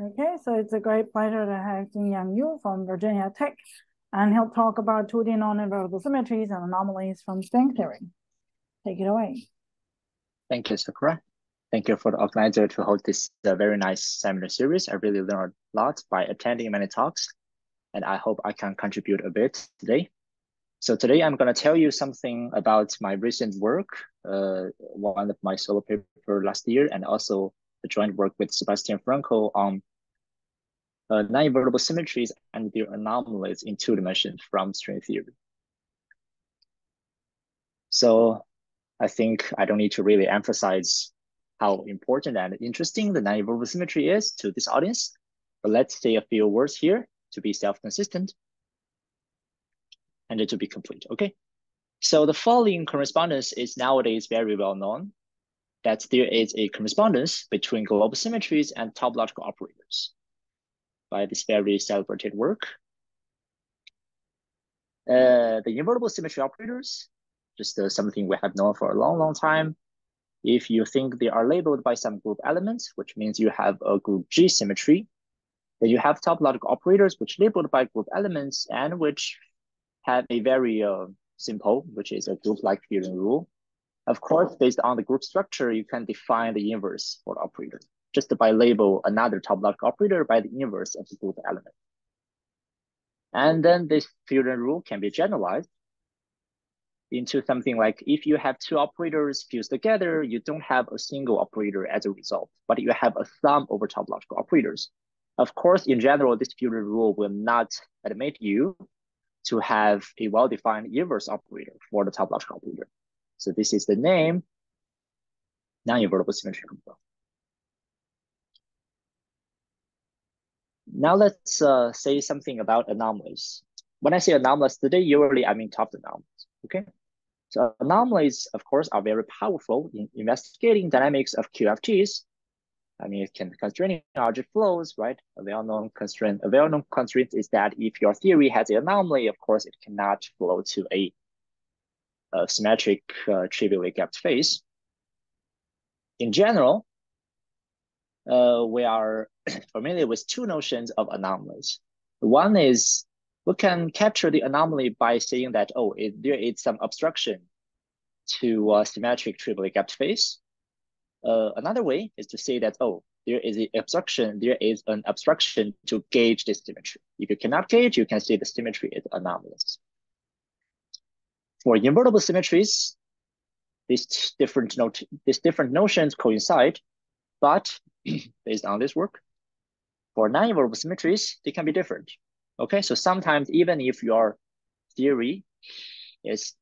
Okay, so it's a great pleasure to have Xingyang Yu from Virginia Tech, and he'll talk about 2D non-invertible symmetries and anomalies from string theory. Take it away. Thank you, Sakura. Thank you for the organizer to hold this very nice seminar series. I really learned a lot by attending many talks, and I hope I can contribute a bit today. So today I'm going to tell you something about my recent work, one of my solo paper last year, and also the joint work with Sebastian Franco on non-invertible symmetries and their anomalies in 2 dimensions from string theory. So I think I don't need to really emphasize how important and interesting the non-invertible symmetry is to this audience, but let's say a few words here to be self-consistent and to be complete, okay? So the following correspondence is nowadays very well known, that there is a correspondence between global symmetries and topological operators by this very celebrated work. The invertible symmetry operators, just something we have known for a long, long time. If you think they are labeled by some group elements, which means you have a group G symmetry, then you have topological operators which labeled by group elements and which have a very simple, which is a group-like Fusion rule. Of course, based on the group structure, you can define the inverse for the operator, just by label another topological operator by the inverse of the group element. And then this Fusion rule can be generalized into something like, if you have 2 operators fused together, you don't have a single operator as a result, but you have a sum over topological operators. Of course, in general, this Fusion rule will not admit you to have a well-defined inverse operator for the topological operator. So this is the name, non-invertible symmetry group. Now let's say something about anomalies. When I say anomalies today, usually I mean top anomalies, okay? So anomalies, of course, are very powerful in investigating dynamics of QFTs. I mean, it can constrain object flows, right? A well-known constraint is that if your theory has an anomaly, of course, it cannot flow to a symmetric trivially gapped phase. In general, we are familiar with 2 notions of anomalies. One is we can capture the anomaly by saying that, oh, there is some obstruction to a symmetric trivially gapped phase. Another way is to say that, oh, there is an obstruction to gauge this symmetry. If you cannot gauge, you can say the symmetry is anomalous. For invertible symmetries, these different notions coincide, but based on this work, for non-invertible symmetries, they can be different. Okay, so sometimes even if your theory has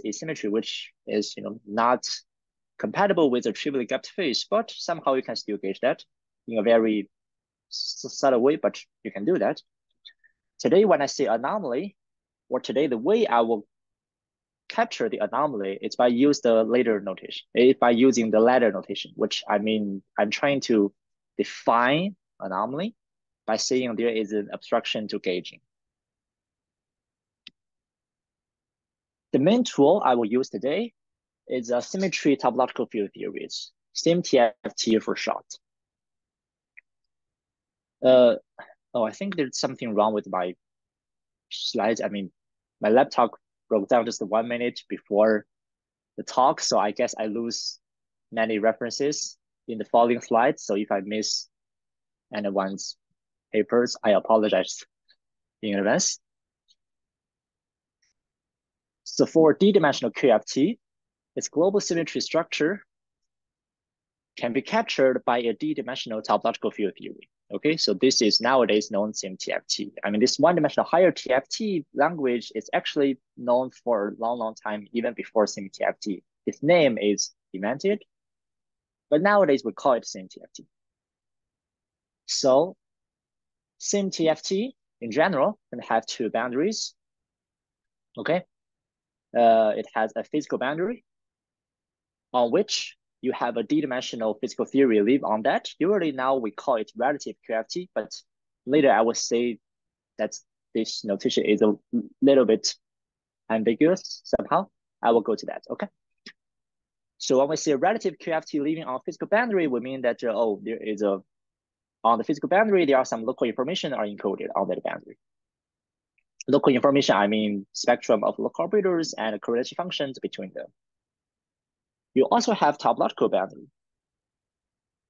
a symmetry which is not compatible with a trivially gapped phase, but somehow you can still gauge that in a very subtle way, but you can do that. Today, when I say anomaly, or today, the way I will capture the anomaly is by using the latter notation, which I mean, I'm trying to define anomaly by saying there is an obstruction to gauging. The main tool I will use today is a symmetry topological field theories, SymTFT for short. I think there's something wrong with my slides. I mean, my laptop broke down just 1 minute before the talk, so I guess I lose many references in the following slides. So if I miss anyone's papers, I apologize in advance. So for D-dimensional QFT, its global symmetry structure can be captured by a D-dimensional topological field theory. Okay, so this is nowadays known as SymTFT. I mean, this one-dimensional higher TFT language is actually known for a long, long time, even before SymTFT. Its name is invented, but nowadays we call it SymTFT. So SymTFT in general can have 2 boundaries. Okay, it has a physical boundary on which you have a D-dimensional physical theory live on that. Usually now we call it relative QFT, but later I will say that this notation is a little bit ambiguous somehow. I will go to that, okay? So when we say relative QFT living on physical boundary, we mean that, there is a on the physical boundary, there are some local information are encoded on that boundary. Local information, I mean spectrum of local operators and correlation functions between them. You also have topological boundary.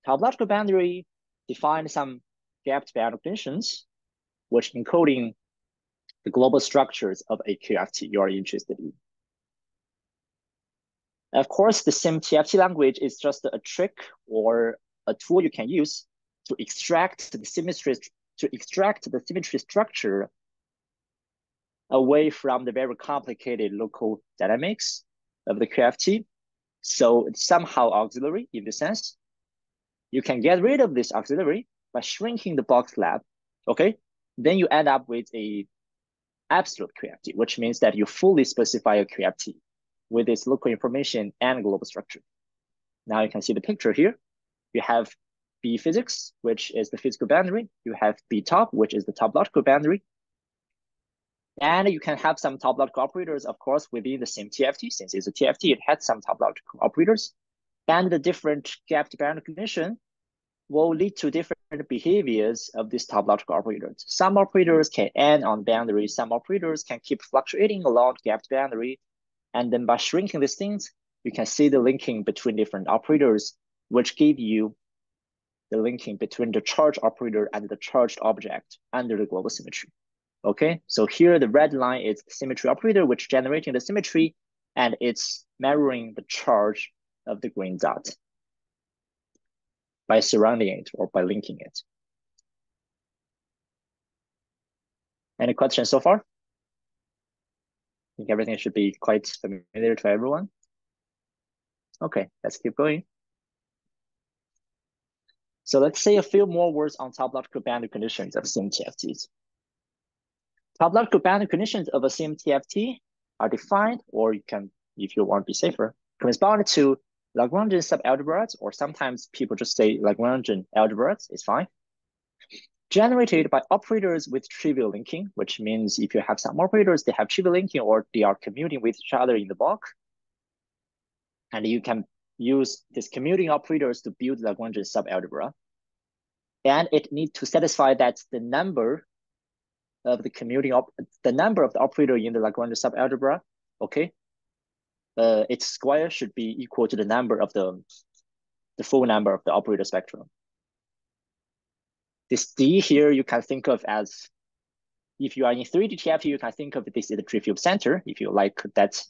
Topological boundary defines some gapped boundary conditions, which encoding the global structures of a QFT you are interested in. Of course, the SymTFT language is just a trick or a tool you can use to extract the symmetry structure away from the very complicated local dynamics of the QFT. So it's somehow auxiliary in this sense. You can get rid of this auxiliary by shrinking the box lab, okay? Then you end up with a absolute QFT, which means that you fully specify a QFT with its local information and global structure. Now you can see the picture here. You have B physics, which is the physical boundary. You have B top, which is the topological boundary. And you can have some topological operators, of course, within the same TFT. Since it's a TFT, it has some topological operators. And the different gapped boundary condition will lead to different behaviors of these topological operators. Some operators can end on boundary. Some operators can keep fluctuating along the gapped boundary. And then by shrinking these things, you can see the linking between different operators, which give you the linking between the charged operator and the charged object under the global symmetry. Okay, so here the red line is the symmetry operator, which generating the symmetry, and it's mirroring the charge of the green dot by surrounding it or by linking it. Any questions so far? I think everything should be quite familiar to everyone. Okay, let's keep going. So let's say a few more words on topological boundary conditions of SymTFTs. Topological boundary conditions of a SymTFT are defined, or you can, if you want to be safer, correspond to Lagrangian subalgebras, or sometimes people just say Lagrangian algebras, it's fine. Generated by operators with trivial linking, which means if you have some operators, they have trivial linking or they are commuting with each other in the block. And you can use these commuting operators to build Lagrangian subalgebra. And it needs to satisfy that the number of the the number of the operator in the Lagrangian subalgebra, okay, its square should be equal to the number of the full number of the operator spectrum. This D here you can think of as, if you are in 3D TFT, you can think of this as the trivial center, if you like that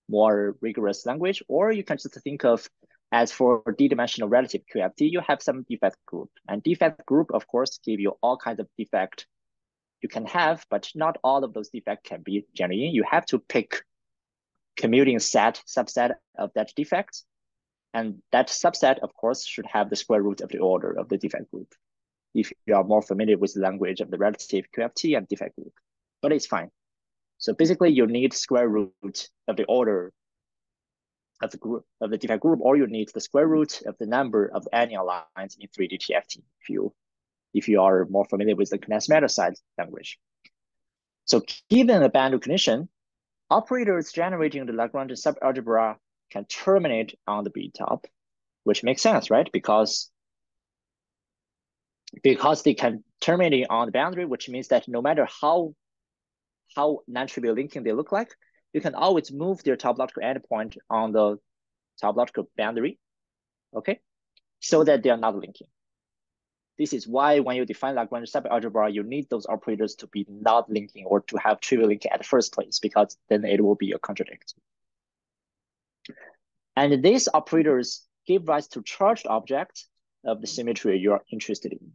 more rigorous language, or you can just think of as for D-dimensional relative QFT, you have some defect group. And defect group, of course, give you all kinds of defect you can have, but not all of those defects can be genuine. You have to pick commuting subset of that defect. And that subset, of course, should have the square root of the order of the defect group, if you are more familiar with the language of the relative QFT and defect group, but it's fine. So basically you need square root of the order of the group of the defect group, or you need the square root of the number of the annual lines in 3D TFT, if you are more familiar with the condensed matter side language. So given a boundary condition, operators generating the Lagrangian subalgebra can terminate on the B top, which makes sense, right? Because they can terminate on the boundary, which means that no matter how non-trivial linking they look like, you can always move their topological endpoint on the topological boundary, okay? So that they are not linking. This is why when you define Lagrangian subalgebra, you need those operators to be not linking or to have trivial linking at the first place, because then it will be a contradiction. And these operators give rise to charged objects of the symmetry you are interested in.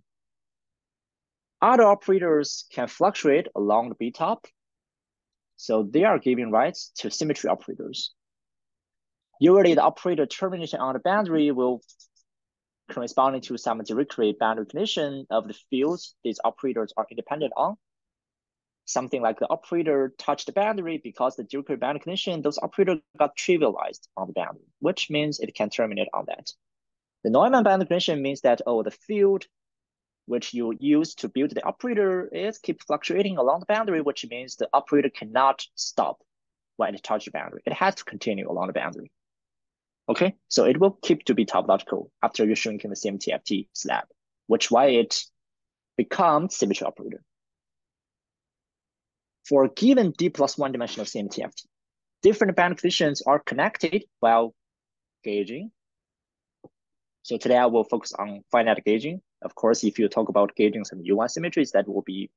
Other operators can fluctuate along the B top, so they are giving rise to symmetry operators. Usually the operator termination on the boundary will correspond to some directly boundary condition of the fields these operators are independent on. Something like the operator touched the boundary because the directly boundary condition, those operators got trivialized on the boundary, which means it can terminate on that. The Neumann boundary condition means that, oh, the field which you use to build the operator is keep fluctuating along the boundary, which means the operator cannot stop when it touches the boundary. It has to continue along the boundary. Okay, so it will keep to be topological after you're shrinking the SymTFT slab, which why it becomes symmetry operator. For a given D plus one dimensional CMTFT, different boundary conditions are connected while gauging. So today I will focus on finite gauging. Of course, if you talk about gauging some U1 symmetries, that will be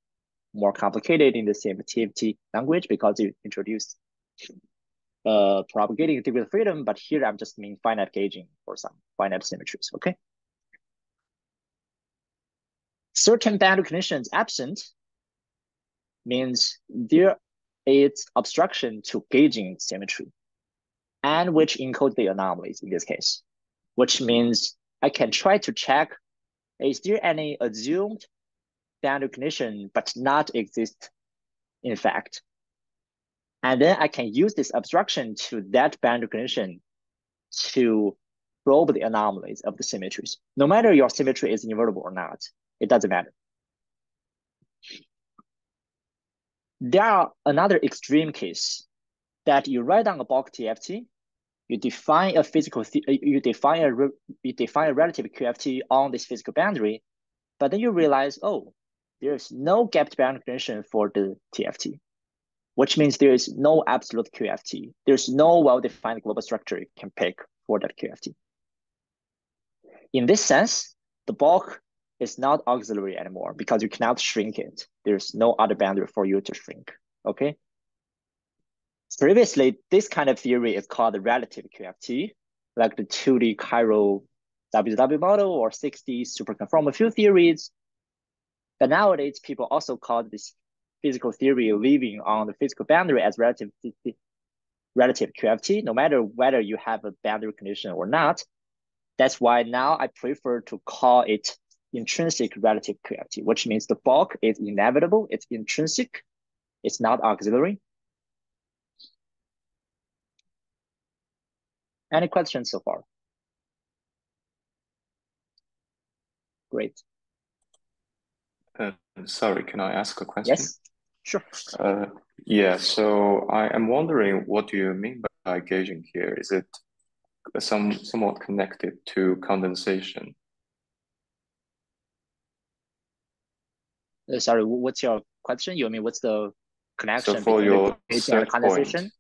more complicated in the CMTFT language because you introduced propagating degree of freedom, but here I'm just mean finite gauging for some finite symmetries, okay? Certain boundary conditions absent means there is obstruction to gauging symmetry, and which encode the anomalies in this case, which means I can try to check, is there any assumed boundary condition but not exist in fact? And then I can use this obstruction to that boundary condition to probe the anomalies of the symmetries. No matter your symmetry is invertible or not, it doesn't matter. There are another extreme case that you write down a bulk TFT, you define a relative QFT on this physical boundary, but then you realize, oh, there's no gapped boundary condition for the TFT, which means there is no absolute QFT. There's no well-defined global structure you can pick for that QFT. In this sense, the bulk is not auxiliary anymore because you cannot shrink it. There's no other boundary for you to shrink, okay? Previously, this kind of theory is called the relative QFT, like the 2D chiral WW model or 6D superconformal field theories. But nowadays, people also call this physical theory living on the physical boundary as relative QFT, no matter whether you have a boundary condition or not. That's why now I prefer to call it intrinsic relative QFT, which means the bulk is inevitable, it's intrinsic, it's not auxiliary. Any questions so far? Great. Sorry, can I ask a question? Yes, sure. Yeah, so I am wondering, what do you mean by gauging here? Is it somewhat connected to condensation? Sorry, what's your question? You mean what's the connection for between your gauging and condensation? Point,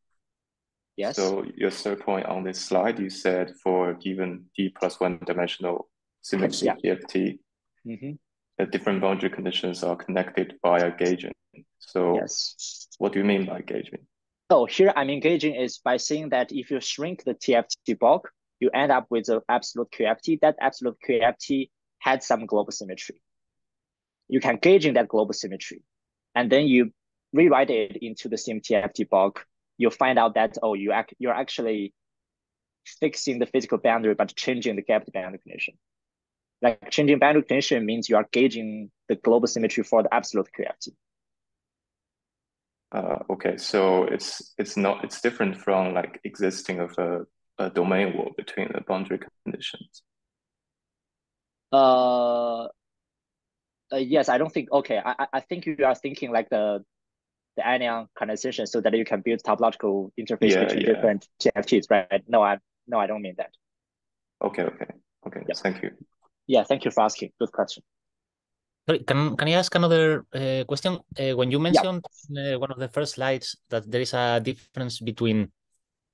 yes. So your third point on this slide, you said for a given D plus one dimensional symmetry PFT, the different boundary conditions are connected via gauging. So yes. What do you mean by gauging? So here I'm engaging is by saying that if you shrink the TFT bulk, you end up with an absolute QFT. That absolute QFT had some global symmetry. You can gauge in that global symmetry, and then you rewrite it into the same TFT bulk. You find out that, oh, you're actually fixing the physical boundary, but changing the gapped boundary condition. Like changing boundary condition means you are gauging the global symmetry for the absolute QFT. Okay, so it's different from like existing of a domain wall between the boundary conditions. Yes, I don't think. Okay, I think you are thinking like the anion condensation, so that you can build topological interface between different TFTs, right? No, I don't mean that. Okay. Yes. Thank you. Yeah, thank you for asking. Good question. Sorry, can I ask another question? When you mentioned one of the first slides that there is a difference between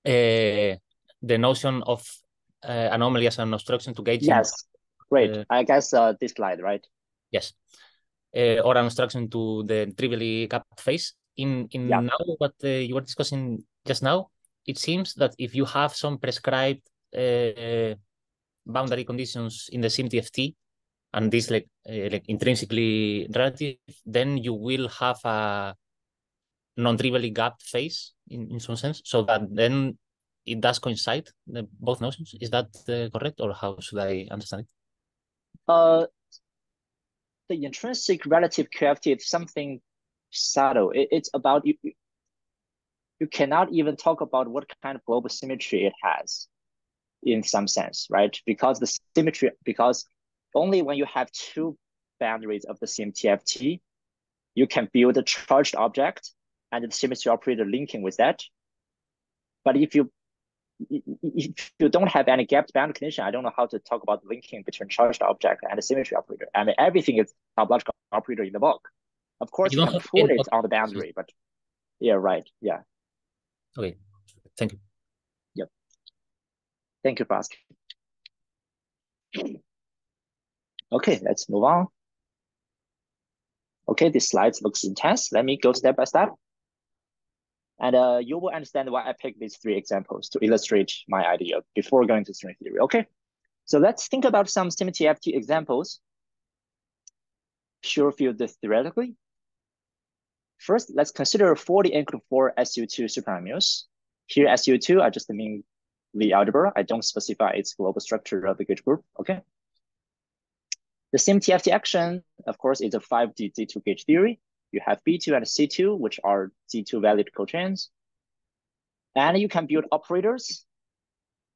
the notion of anomaly as an obstruction to gauging. Yes, great. I guess this slide, right? Yes. Or an obstruction to the trivially gapped phase. In now what you were discussing just now, it seems that if you have some prescribed boundary conditions in the CMTFT, and this like intrinsically relative, then you will have a non-trivially gapped phase in some sense, so that then it does coincide both notions. Is that correct, or how should I understand it? The intrinsic relative QFT is something subtle. It's about you cannot even talk about what kind of global symmetry it has in some sense, right? Because only when you have two boundaries of the CMTFT, you can build a charged object and the symmetry operator linking with that. But if you if you don't have any gapped boundary condition, I don't know how to talk about linking between charged object and a symmetry operator. I mean, everything is topological operator in the bulk. Of course, you can put it on the boundary, but yeah, right. Yeah. Okay. Thank you. Yep. Thank you for asking. Okay, let's move on. Okay, this slide looks intense. Let me go step by step. And you will understand why I picked these 3 examples to illustrate my idea before going to string theory. Okay, so let's think about some symmetry FT examples. Pure field theoretically. First, let's consider 40 include 4 SU2 supernomials. Here, SU2 I just mean the algebra. I don't specify its global structure of the gauge group. Okay. The symmetry FT action, of course, is a 5D Z2 gauge theory. You have B2 and C2, which are Z2 valid cochains. And you can build operators.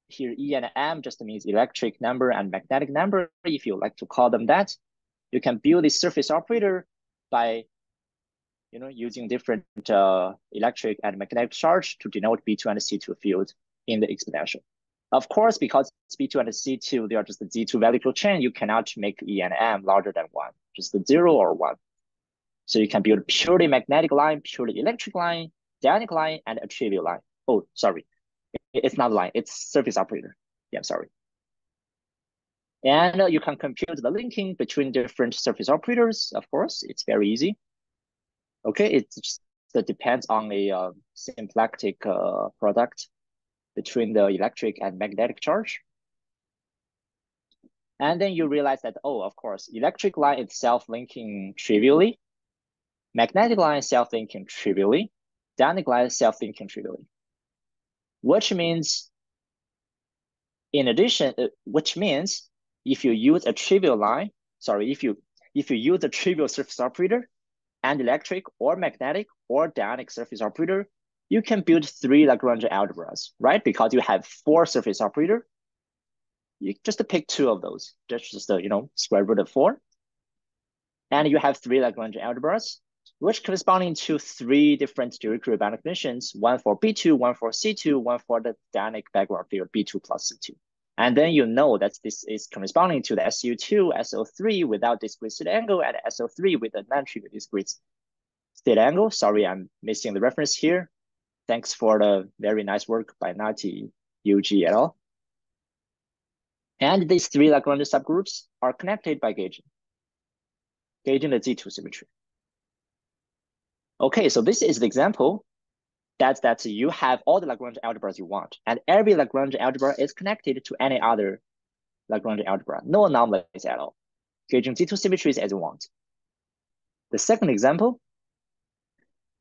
Here, E and M just means electric number and magnetic number, if you like to call them that. You can build this surface operator by using different electric and magnetic charge to denote B2 and C2 field in the exponential. Of course, because B2 and C2, they are just the Z2 value cochain, you cannot make E and M larger than 1, just the 0 or 1. So you can build purely magnetic line, purely electric line, ionic line, and a trivial line. Oh, sorry. It's not a line, it's surface operator. Yeah, sorry. And you can compute the linking between different surface operators. Of course, it's very easy. Okay, it just depends on a symplectic product between the electric and magnetic charge. And then you realize that, oh, of course, electric line is self-linking trivially. Magnetic line is self-linking trivially. Ionic line is self-linking trivially. Which means, in addition, if you use a trivial line, sorry, if you use a trivial surface operator and electric or magnetic or ionic surface operator, you can build 3 Lagrange algebras, right? Because you have 4 surface operator. You just pick 2 of those. That's just square root of 4. And you have 3 Lagrange algebras, which corresponding to 3 different Dirichlet boundary conditions, 1 for B2, 1 for C2, 1 for the ionic background field B2 plus C2. And then you know that this is corresponding to the SU2, SO3 without discrete state angle, and SO3 with a non-trivial discrete state angle. Sorry, I'm missing the reference here. Thanks for the very nice work by Nati, UG et al. And these 3 Lagrange subgroups are connected by gauging the Z2 symmetry. Okay, so this is the example that you have all the Lagrange algebras you want, and every Lagrange algebra is connected to any other Lagrange algebra. No anomalies at all. Gauging Z2 symmetries as you want. The second example,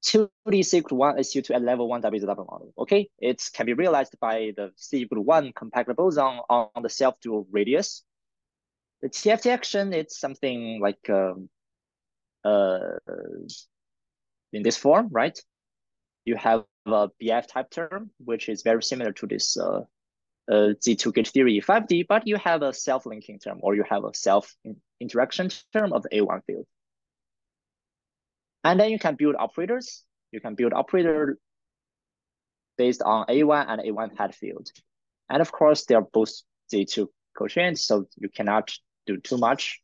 2D C equal 1 SU2 at level 1 WZW model. Okay, it can be realized by the C equal 1 compact boson on the self-dual radius. The TFT action, it's something like in this form, right? You have a BF type term, which is very similar to this Z2 gauge theory 5D, but you have a self-linking term, or you have a self-interaction term of the A1 field. And then you can build operators. You can build operator based on A1 and A1 hat field. And of course, they are both Z2 cochains, so you cannot do too much.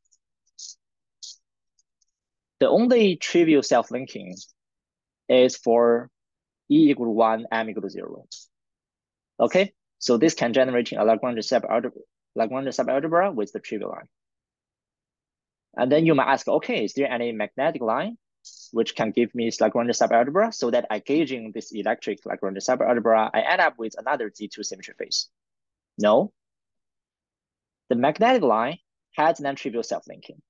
The only trivial self-linking is for E equal 1, M equal 0. Okay, so this can generate a Lagrange subalgebra with the trivial line. And then you might ask, okay, is there any magnetic line which can give me Lagrange subalgebra so that I gauging this electric Lagrange subalgebra, I end up with another Z2 symmetry phase? No. The magnetic line has non-trivial self-linking.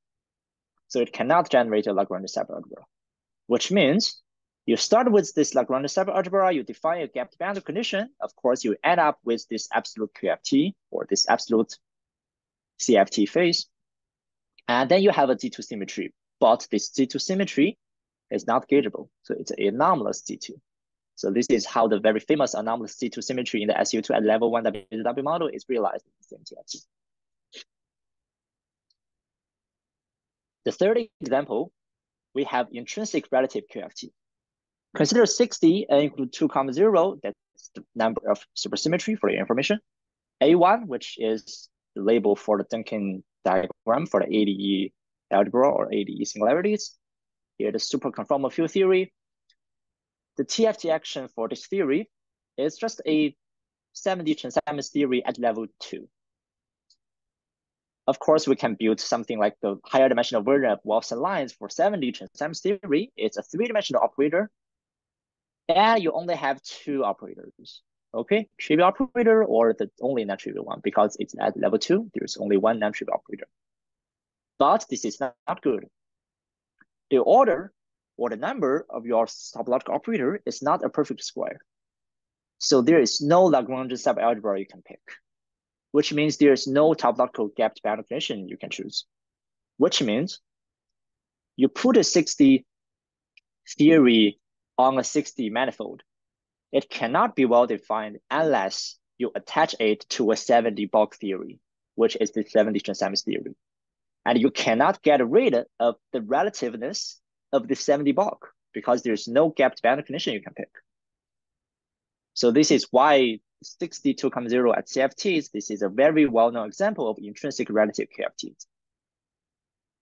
So it cannot generate a Lagrange subalgebra, which means you start with this Lagrange subalgebra, you define a gapped boundary condition. Of course, you end up with this absolute QFT or this absolute CFT phase. And then you have a Z2 symmetry, but this Z2 symmetry is not gaugeable. So it's an anomalous Z2. So this is how the very famous anomalous Z2 symmetry in the SU2 at level 1 WZW model is realized in CMTFT. The third example, we have intrinsic relative QFT. Consider 6D and include 2, 0, that's the number of supersymmetry for your information. A1, which is the label for the Duncan diagram for the ADE algebra or ADE singularities. Here, the superconformal field theory. The TFT action for this theory is just a 7D transaminase theory at level 2. Of course, we can build something like the higher dimensional version of Wolfson lines for 7D transaminase theory. It's a 3-dimensional operator, and you only have 2 operators. Okay, trivial operator or the only non-trivial one, because it's at level 2, there's only one non-trivial operator. But this is not good. The order or the number of your topological operator is not a perfect square. So there is no Lagrange subalgebra you can pick, which means there is no topological gapped boundary condition you can choose, which means you put a 6D theory on a 6D manifold. It cannot be well-defined unless you attach it to a 7D bulk theory, which is the 7D transaminase theory. And you cannot get rid of the relativeness of the 7D bulk because there's no gapped boundary condition you can pick. So this is why 62.0 at CFTs, this is a very well-known example of intrinsic relative KFTs.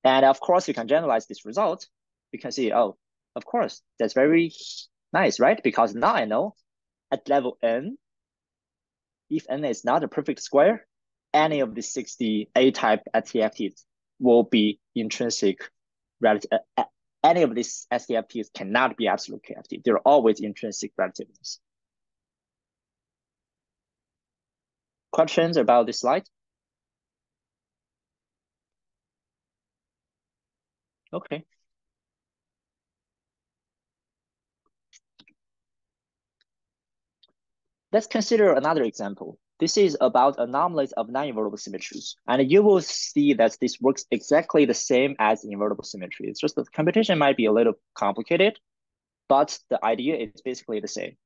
And of course, you can generalize this result. You can see, oh, of course, that's very nice, right? Because now I know at level n, if n is not a perfect square, any of the 60 A-type at TFTs will be intrinsic relative. Any of these STFTs cannot be absolute KFT. They're always intrinsic relativeness. Questions about this slide? Okay. Let's consider another example. This is about anomalies of non-invertible symmetries. And you will see that this works exactly the same as invertible symmetry. It's just that the computation might be a little complicated, but the idea is basically the same.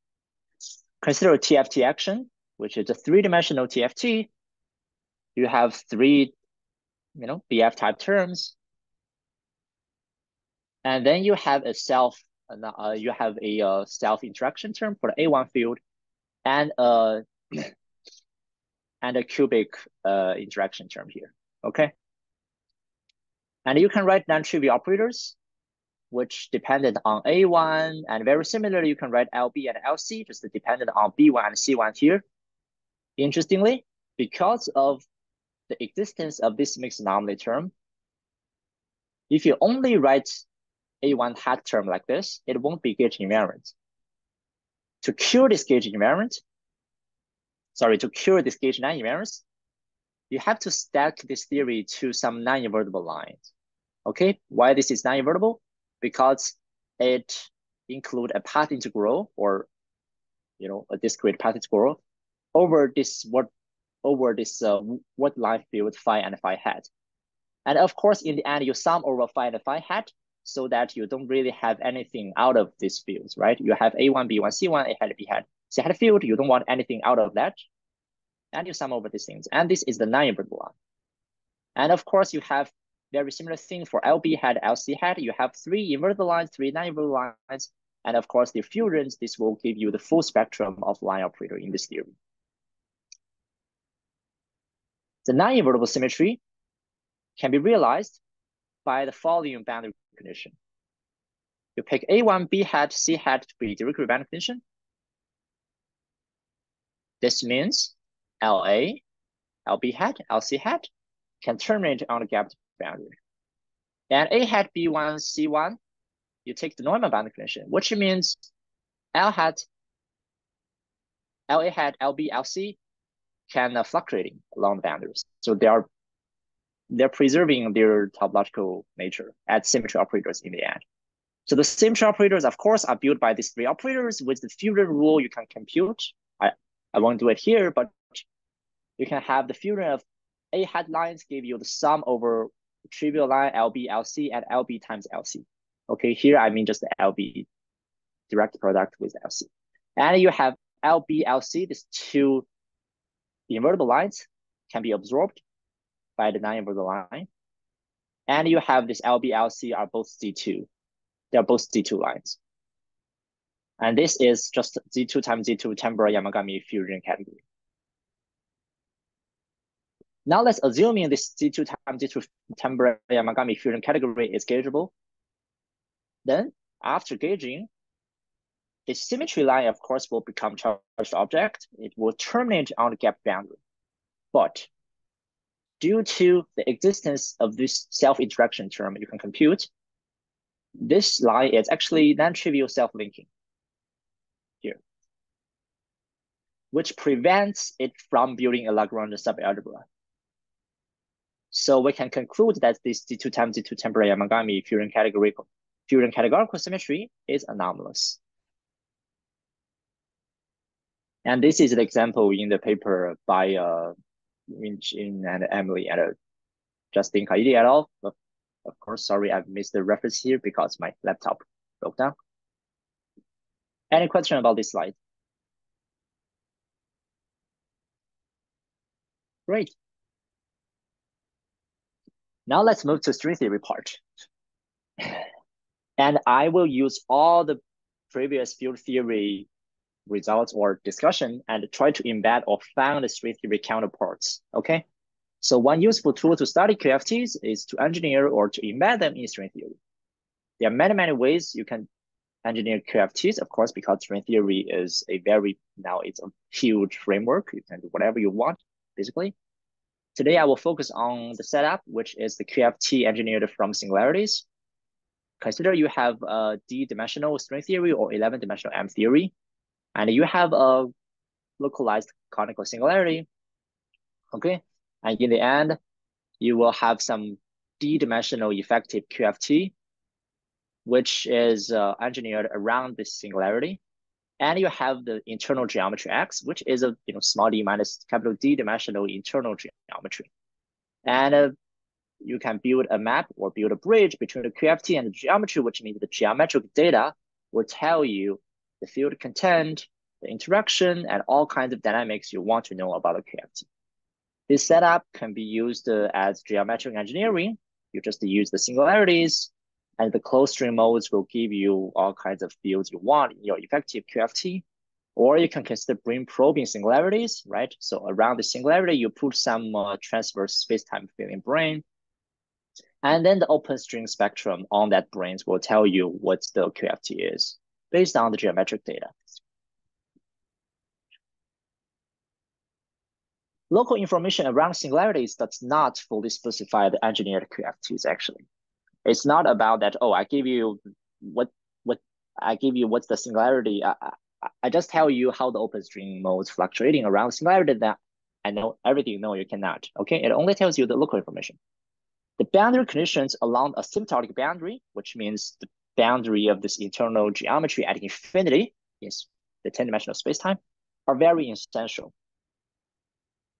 Consider a TFT action, which is a 3-dimensional TFT. You have 3, BF type terms. And then you have a self interaction term for the A1 field and a cubic interaction term here, okay? And you can write non-trivial operators, which dependent on A1, and very similarly, you can write LB and LC, just dependent on B1 and C1 here. Interestingly, because of the existence of this mixed anomaly term, if you only write A1 hat term like this, it won't be gauge invariant. To cure this gauge non-invariance, you have to stack this theory to some non-invertible lines. Okay, why this is non-invertible? Because it includes a path integral or a discrete path integral over this what line field phi and phi hat. And of course, in the end, you sum over phi and phi hat so that you don't really have anything out of these fields, right? You have A1, B1, C1, A hat, B hat, C hat field. You don't want anything out of that. And you sum over these things. And this is the non-invertible line. And of course, you have very similar thing for LB hat, LC hat. You have 3 invertible lines, 3 non-invertible lines. And of course, the fusions, this will give you the full spectrum of line operator in this theory. The non-invertible symmetry can be realized by the following boundary condition. You pick A1, B hat, C hat to be Dirichlet boundary condition. This means LA, LB hat, LC hat can terminate on the gapped boundary. And A hat, B1, C1, you take the Neumann boundary condition, which means L hat, LA hat, LB, LC can fluctuating along the boundaries. So they're preserving their topological nature as symmetry operators in the end. So the symmetry operators, of course, are built by these 3 operators. With the fusion rule, you can compute. I won't do it here, but you can have the fusion of A hat lines give you the sum over trivial line LB, LC, and LB times LC. Okay, here I mean just the LB direct product with LC. And you have LB, LC, these 2 invertible lines can be absorbed by the non-invertible line. And you have this LB, LC are both C2. They're both C2 lines. And this is just Z2 times Z2 Tempera-Yamagami fusion category. Now let's assuming this Z2 times Z2 Tempera-Yamagami fusion category is gaugeable. Then after gauging, the symmetry line, of course, will become charged object. It will terminate on the gap boundary. But due to the existence of this self-interaction term you can compute, this line is actually non-trivial self-linking here, which prevents it from building a Lagrange subalgebra. So we can conclude that this Z2 times Z2 Tempera-Yamagami fusion categorical symmetry is anomalous. And this is an example in the paper by Xingyang and Emily and Justin Kaidi et al. Of course, sorry, I've missed the reference here because my laptop broke down. Any question about this slide? Great. Now let's move to string theory part. And I will use all the previous field theory results or discussion and try to embed or find the string theory counterparts, okay? So one useful tool to study QFTs is to engineer or to embed them in string theory. There are many, many ways you can engineer QFTs, of course, because string theory is it's a huge framework. You can do whatever you want, basically. Today, I will focus on the setup, which is the QFT engineered from singularities. Consider you have a D-dimensional string theory or 11-dimensional M theory, and you have a localized conical singularity, okay? And in the end, you will have some D-dimensional effective QFT, which is engineered around this singularity. And you have the internal geometry X, which is a small d minus capital D dimensional internal geometry. And you can build a map or build a bridge between the QFT and the geometry, which means the geometric data will tell you the field content, the interaction, and all kinds of dynamics you want to know about the QFT. This setup can be used as geometric engineering. You just use the singularities, and the closed string modes will give you all kinds of fields you want in your effective QFT. Or you can consider brane probing singularities, right? So around the singularity, you put some transverse spacetime field in brane. And then the open string spectrum on that brane will tell you what the QFT is based on the geometric data. Local information around singularities does not fully specify the engineered QFTs, actually. It's not about that, oh, I give you what's the singularity. I just tell you how the open string modes fluctuating around singularity that I know everything. No, you cannot, okay? It only tells you the local information. The boundary conditions along a asymptotic boundary, which means the boundary of this internal geometry at infinity, is the 10-dimensional spacetime, are very essential.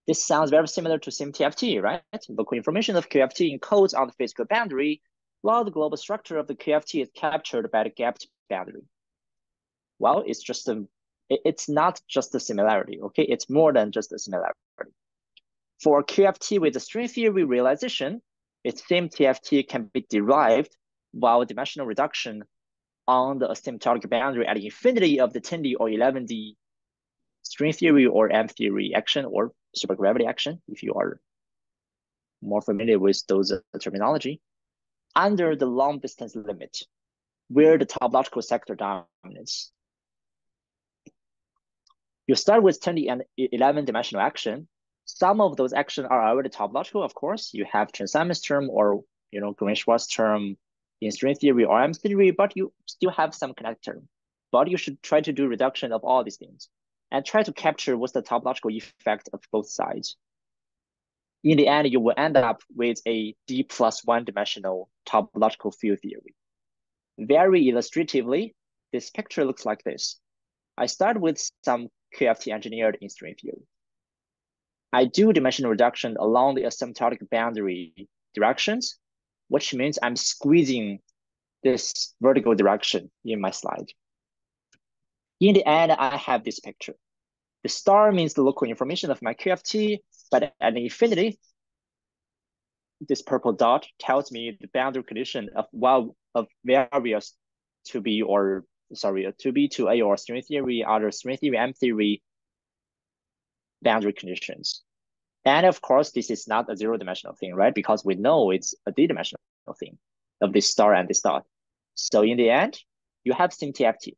This sounds very similar to SymTFT, right? Local information of QFT encodes on the physical boundary, while the global structure of the QFT is captured by the gapped boundary. Well, it's not just a similarity, okay? It's more than just a similarity. For QFT with the string theory realization, its SymTFT can be derived while dimensional reduction on the asymptotic boundary at infinity of the 10D or 11D string theory or M theory action or supergravity action, if you are more familiar with those terminology, under the long distance limit, where the topological sector dominates. You start with 10D and 11-dimensional action. Some of those actions are already topological, of course. You have Chern-Simons term or Green-Schwarz term in string theory or M theory, but you still have some connect term. But you should try to do reduction of all these things and try to capture what's the topological effect of both sides. In the end, you will end up with a D plus 1-dimensional topological field theory. Very illustratively, this picture looks like this. I start with some QFT engineered in string theory. I do dimensional reduction along the asymptotic boundary directions, which means I'm squeezing this vertical direction in my slide. In the end, I have this picture. The star means the local information of my QFT, but at infinity, this purple dot tells me the boundary condition of various to be or 2B, 2A, or string theory, other string theory, M theory boundary conditions. And of course, this is not a zero-dimensional thing, right? Because we know it's a d-dimensional thing of this star and this dot. So in the end, you have SymTFT.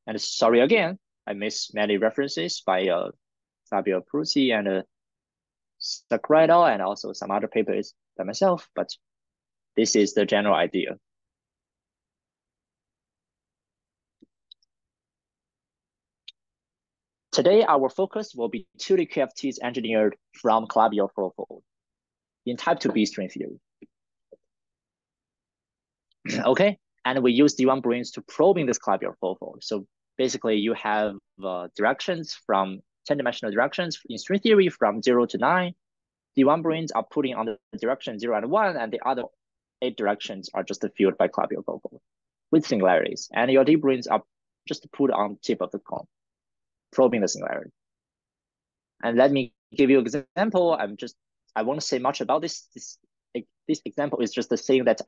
And sorry again, I missed many references by Fabio Pruzzi and Sakurado, and also some other papers by myself, but this is the general idea. Today, our focus will be 2D QFTs engineered from Calabi-Yau fourfold in type 2B string theory. Okay, and we use D1 brains to probing this Calabi-Yau fourfold. So basically, you have directions from 10-dimensional directions in string theory from 0 to 9. D1 brains are putting on the direction 0 and 1, and the other 8 directions are just filled by Calabi-Yau fourfold with singularities. And your D brains are just put on the tip of the cone, probing the singularity. And let me give you an example. I won't say much about this. This example is just the thing that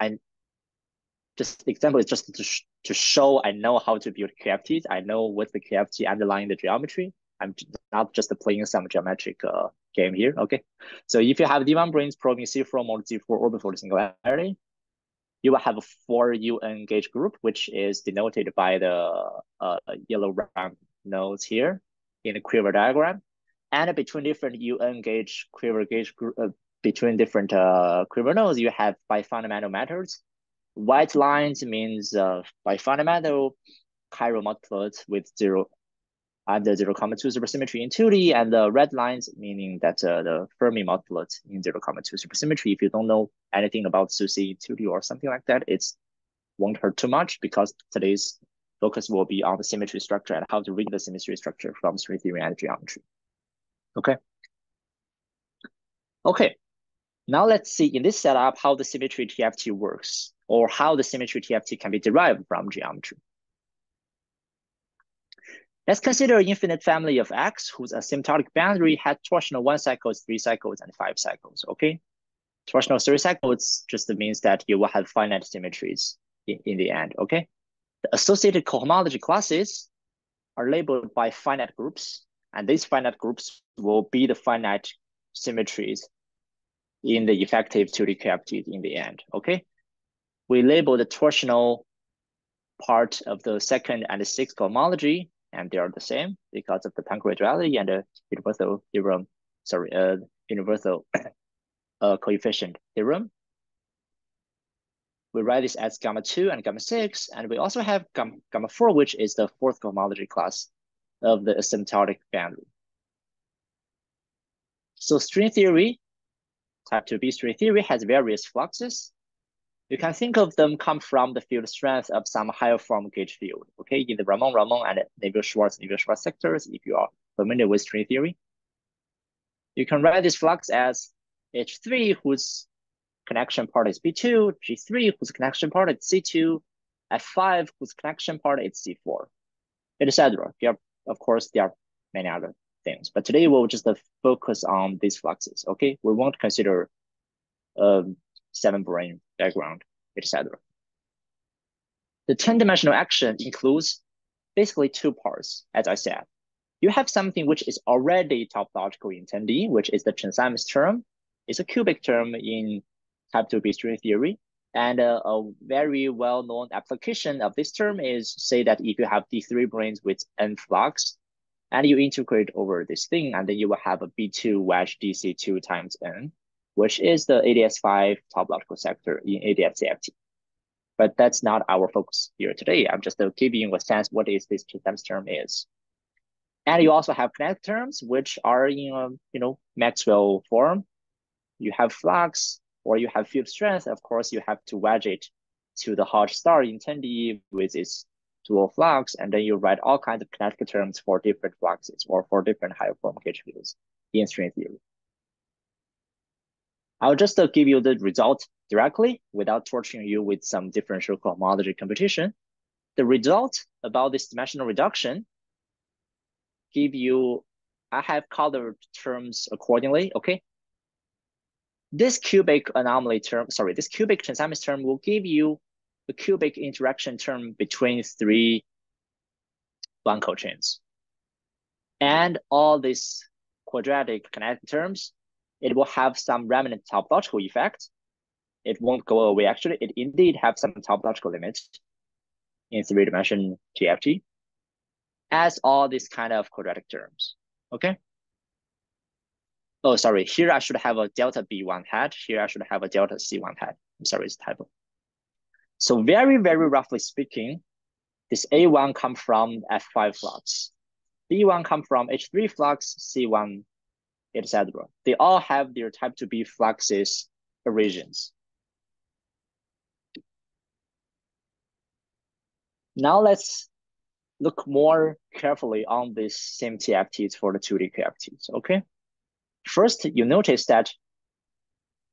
to show I know how to build QFTs. I know what's the QFT underlying the geometry. I'm not just playing some geometric game here, okay? So if you have D1 brains probing C4 mod Z4 orbifold singularity, you will have a 4UN gauge group, which is denoted by the yellow round nodes here in the quiver diagram. And between different UN gauge quiver gauge group, between different quiver nodes, you have bifundamental methods. White lines means bifundamental chiral multiplets with 0 and 0,2 supersymmetry in 2D, and the red lines meaning that the Fermi multiplets in 0,2 supersymmetry. If you don't know anything about SUSY in 2D or something like that, it won't hurt too much, because today's focus will be on the symmetry structure and how to read the symmetry structure from string theory and geometry. Okay. Okay. Now let's see in this setup how the symmetry TFT works, or how the symmetry TFT can be derived from geometry. Let's consider an infinite family of X whose asymptotic boundary had torsional 1 cycles, 3 cycles, and 5 cycles, okay? Torsional 3 cycles just means that you will have finite symmetries in the end, okay? The associated cohomology classes are labeled by finite groups, and these finite groups will be the finite symmetries in the effective 2D QFTs in the end, okay? We label the torsional part of the second and the sixth cohomology, and they are the same because of the Poincare duality and the universal theorem, universal coefficient theorem. We write this as gamma 2 and gamma 6, and we also have gamma 4, which is the fourth cohomology class of the asymptotic boundary. So string theory, type 2B string theory, has various fluxes. You can think of them come from the field strength of some higher form gauge field, okay? In the Ramon and Neville-Schwarz sectors, if you are familiar with string theory. You can write this flux as H3, whose connection part is B2, G3, whose connection part is C2, F5, whose connection part is C4, etc. Of course, there are many other things, but today we'll just focus on these fluxes, okay? We won't consider 7-brane background, etc. The 10-dimensional action includes basically 2 parts, as I said. You have something which is already topological in 10D, which is the Chern-Simons term. It's a cubic term in type 2B string theory. And a very well-known application of this term is, say that if you have D3 branes with n flux, and you integrate over this thing, and then you will have a B2 wedge DC2 times n, which is the ADS5 topological sector in ADS-CFT. But that's not our focus here today. I'm just giving you a sense what is this Chern-Simons term is. And you also have kinetic terms, which are in Maxwell form. You have flux, or you have field strength. Of course, you have to wedge it to the Hodge star in 10D with its dual flux, and then you write all kinds of kinetic terms for different fluxes or for different higher form gauge fields in string theory. I'll just give you the result directly without torturing you with some differential cohomology competition. The result about this dimensional reduction give you, I have colored terms accordingly, okay? This cubic anomaly term, this cubic Chern-Simons term will give you a cubic interaction term between 3 one cochains. And all these quadratic kinetic terms, it will have some remnant topological effect. It won't go away. Actually, it indeed have some topological limits in 3-dimension TFT as all these kind of quadratic terms, okay? Oh, sorry, here I should have a delta B1 hat. Here I should have a delta C1 hat. I'm sorry, it's a typo. So very, very roughly speaking, this A1 come from F5 flux. B1 come from H3 flux, C1, etc. They all have their type 2B fluxes origins. Now let's look more carefully on these same TFTs for the 2D QFTs, okay? First, you notice that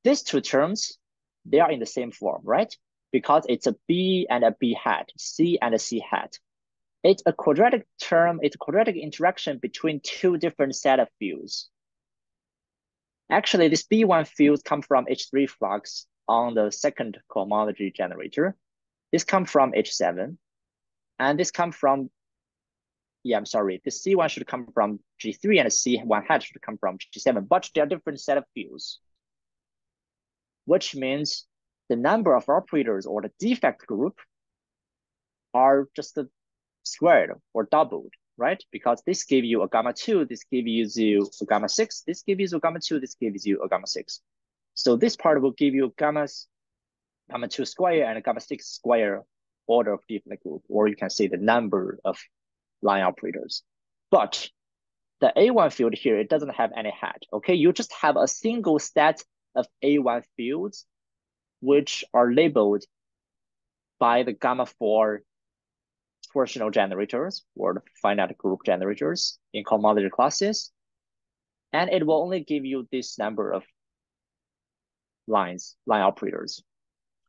these 2 terms, they are in the same form, right? Because it's a B and a B hat, C and a C hat. It's a quadratic term, it's a quadratic interaction between 2 different set of fields. Actually, this B1 field come from H3 flux on the second cohomology generator. This come from H7, and this come from, this C1 should come from G3 and C1 hat should come from G7, but they are different set of fields, which means the number of operators or the defect group are just squared or doubled, right? Because this gives you a gamma 2, this gives you a gamma 6, this gives you a gamma 2, this gives you a gamma 6. So this part will give you gamma 2 square and a gamma 6 square order of defect group, or you can say the number of line operators. But the A1 field here, it doesn't have any hat, okay? You just have a single set of A1 fields, which are labeled by the gamma 4 torsional generators or the finite group generators in cohomology classes. And it will only give you this number of line operators,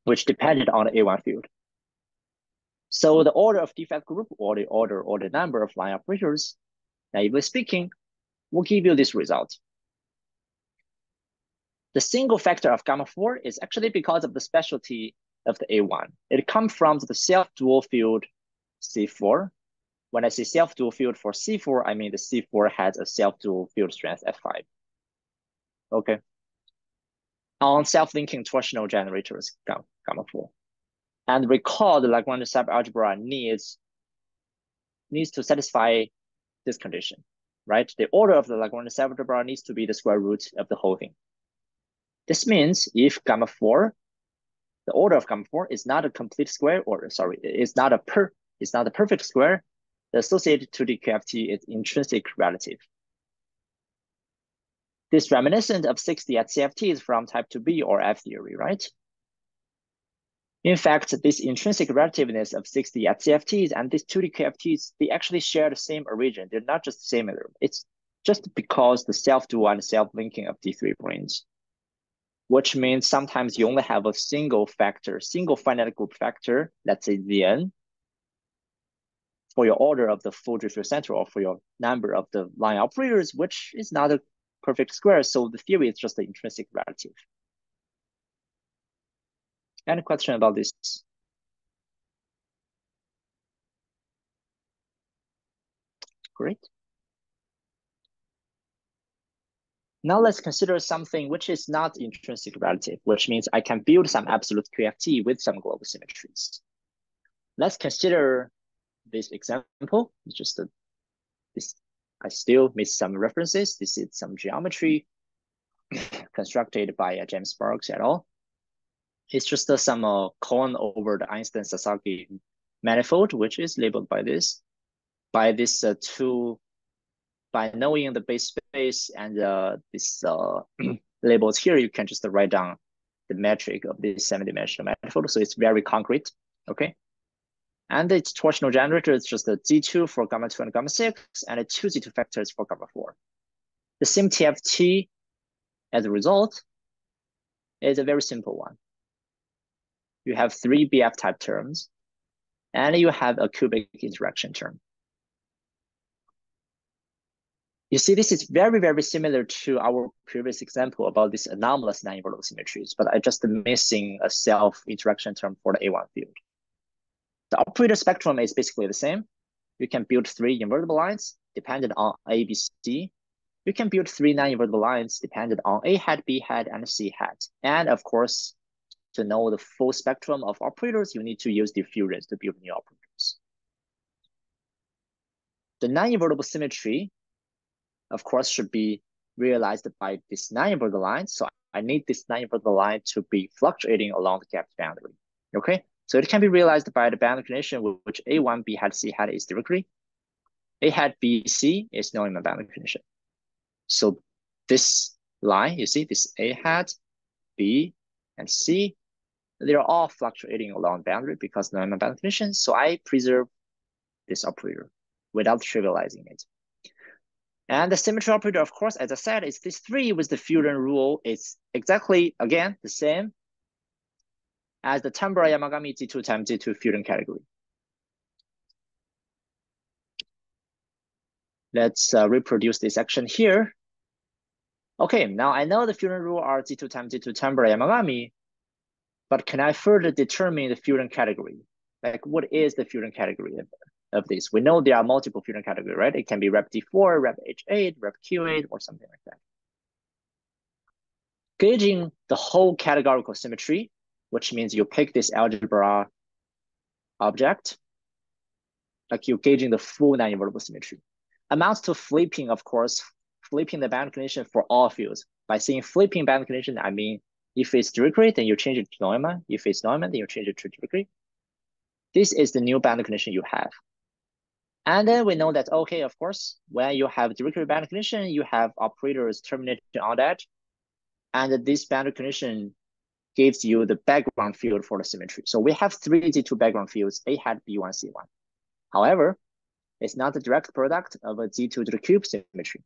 which depended on the A1 field. So the order of defect group or the order or the number of line operators, naively speaking, will give you this result. The single factor of gamma 4 is actually because of the specialty of the A1. It comes from the self-dual field C4. When I say self-dual field for C4, I mean the C4 has a self-dual field strength F5. Okay. On self-linking torsional generators, gamma 4. And recall the Lagrange subalgebra needs to satisfy this condition, right? The order of the Lagrange subalgebra needs to be the square root of the whole thing. This means if gamma 4, the order of gamma 4 is not a complete square, or sorry, it's not a perfect square, the associated 2D QFT is intrinsic relative. This reminiscent of 60 at CFTs from type 2B or F theory, right? In fact, this intrinsic relativeness of 60 at CFTs and these 2D QFTs, they actually share the same origin. They're not just similar. It's just because the self-dual and self-linking of D3 branes, which means sometimes you only have a single factor, single finite group factor, let's say Zn, for your order of the full drift center or for your number of the line operators, which is not a perfect square. So the theory is just the intrinsic relative. Any question about this? Great. Now let's consider something which is not intrinsic relative, which means I can build some absolute QFT with some global symmetries. Let's consider this example. It's just this. I still missed some references. This is some geometry constructed by James Sparks et al. It's just some cone over the Einstein-Sasaki manifold, which is labeled by this by knowing the base space and this labels here, you can just write down the metric of this semi-dimensional manifold. So it's very concrete, okay? And its torsional generator is just a Z2 for gamma 2 and gamma 6, and a 2 Z2 factors for gamma 4. The same TFT as a result is a very simple one. You have 3 BF type terms, and you have a cubic interaction term. You see, this is very, very similar to our previous example about this anomalous non-invertible symmetries, but I just missing a self-interaction term for the A1 field. The operator spectrum is basically the same. You can build 3 invertible lines dependent on A, B, C. You can build 3 non-invertible lines dependent on A hat, B hat, and C hat. And of course, to know the full spectrum of operators, you need to use diffusions to build new operators. The non-invertible symmetry, of course, should be realized by this non-invertible line. So I need this non-invertible line to be fluctuating along the gap boundary. Okay, so it can be realized by the boundary condition which A1, B hat, C hat is directly. A hat, B, C is known in the boundary condition. So this line, you see this A hat, B, and C, they're all fluctuating along the boundary because known in the boundary condition. So I preserve this operator without trivializing it. And the symmetry operator, of course, as I said, is this 3 with the fusion rule. It's exactly, again, the same as the Tambura-Yamagami Z2 times Z2 fusion category. Let's reproduce this action here. Okay, now I know the fusion rule are Z2 times Z2 Tambura-Yamagami, but can I further determine the fusion category? Like, what is the fusion category of this? We know there are multiple fusion categories, right? It can be rep D4, rep H8, rep Q8, or something like that. Gauging the whole categorical symmetry, which means you pick this algebra object, like you're gauging the full non-invertible symmetry, amounts to flipping, of course, flipping the boundary condition for all fields. By saying flipping boundary condition, I mean, if it's directly, then you change it to Neumann. If it's Neumann, then you change it to directly. This is the new boundary condition you have. And then we know that, okay, of course, when you have directly boundary condition, you have operators terminated on that. And this boundary condition gives you the background field for the symmetry. So we have 3 Z2 background fields, A hat, B1, C1. However, it's not the direct product of a Z2 to the cube symmetry.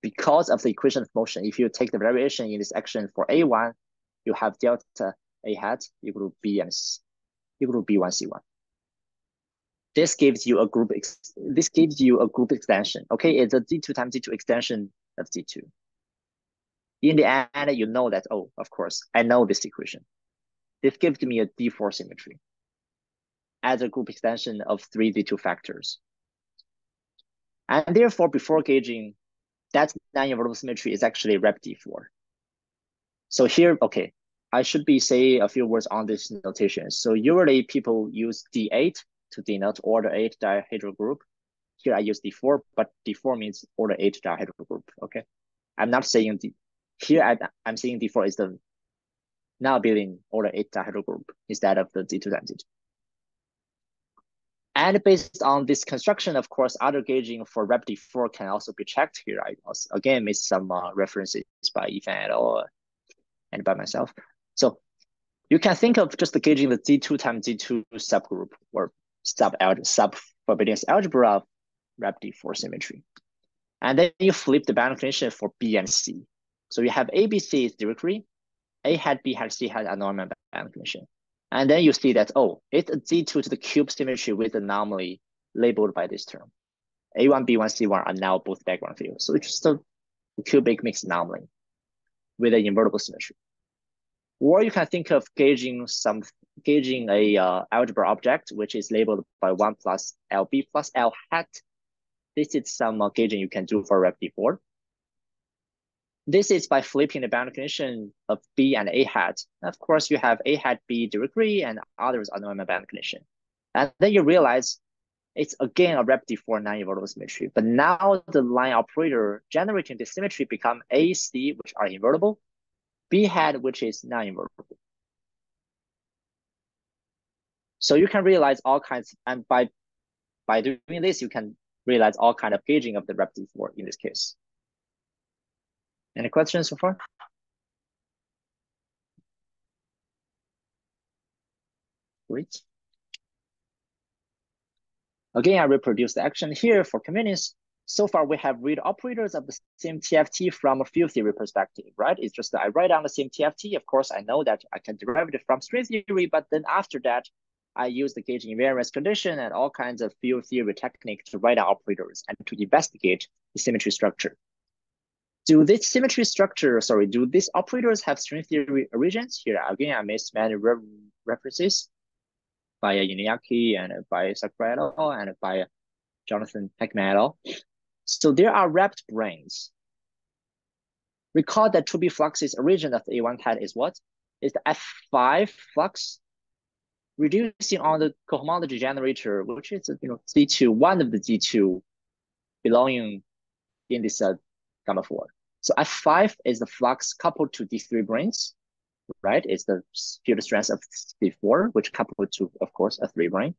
Because of the equation of motion, if you take the variation in this action for A1, you have delta A hat equal to B and C, equal to B1, C1. This gives you a group extension. Okay, it's a Z2 times Z2 extension of Z2. In the end, you know that, oh, of course, I know this equation. This gives me a D4 symmetry as a group extension of 3 Z2 factors. And therefore, before gauging, that non-invertible symmetry is actually rep D4. So here, okay, I should be say a few words on this notation. So usually people use D8 to denote order 8 dihedral group. Here I use D4, but D4 means order 8 dihedral group, okay? I'm not saying here I'm saying D4 is the now building order 8 dihedral group instead of the Z2 times Z2. And based on this construction, of course, other gauging for rep D4 can also be checked here. I also, again, made some references by Ethan et al. And by myself. So you can think of just gauging the Z2 times Z2 subgroup or sub-Frobenius algebra of rep D4 symmetry. And then you flip the boundary condition for B and C. So you have A, B, C is directly, A hat, B hat, C hat are normal boundary condition. And then you see that, oh, it's a Z2 to the cube symmetry with anomaly labeled by this term. A1, B1, C1 are now both background fields. So it's just a cubic mixed anomaly with an invertible symmetry. Or you can think of gauging a algebra object, which is labeled by 1 plus LB plus L hat. This is some gauging you can do for rep D4. This is by flipping the boundary condition of B and A hat. Of course, you have A hat, B directly, and others are normal boundary condition. And then you realize it's again a rep D4 non-invertible symmetry. But now the line operator generating the symmetry become A, C, which are invertible, B hat, which is non-invertible. So you can realize all kinds, and by doing this, you can realize all kind of gauging of the rep D4 in this case. Any questions so far? Great. Again, I reproduce the action here for convenience. So far, we have read operators of the same TFT from a field theory perspective, right? It's just that I write down the same TFT. Of course, I know that I can derive it from string theory, but then after that, I use the gauging invariance condition and all kinds of field theory technique to write out operators and to investigate the symmetry structure. Do these operators have string theory origins? Here again, I made many references. by Iñaki and by Sakura and by Jonathan Heckman. So there are wrapped branes. Recall that 2B flux's origin of the A1 hat is what? Is the F5 flux reducing on the cohomology generator, which is Z2, one of the Z2 belonging in this gamma 4. So F5 is the flux coupled to D3 branes, right? It's the field strength of D4, which coupled to, of course, a 3 brane.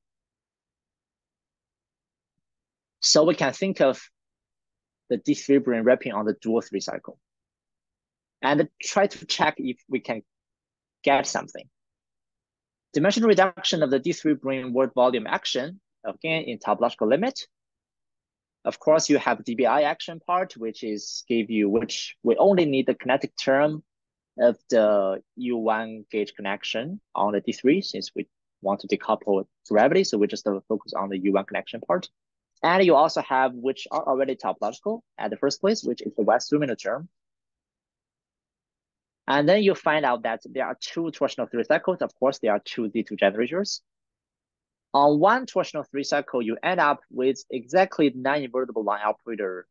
So we can think of the D3 brane wrapping on the dual 3 cycle and try to check if we can get something. Dimensional reduction of the D3 brane word volume action, again, in topological limit. Of course, you have dBi action part, which we only need the kinetic term of the U1 gauge connection on the D3, since we want to decouple gravity. So we just focus on the U1 connection part. And you also have, which are already topological at the first place, which is the West-Lumina term. And then you find out that there are 2 torsional 3 cycles. Of course, there are 2 D2 generators. On one torsional 3 cycle, you end up with exactly non-invertible line operator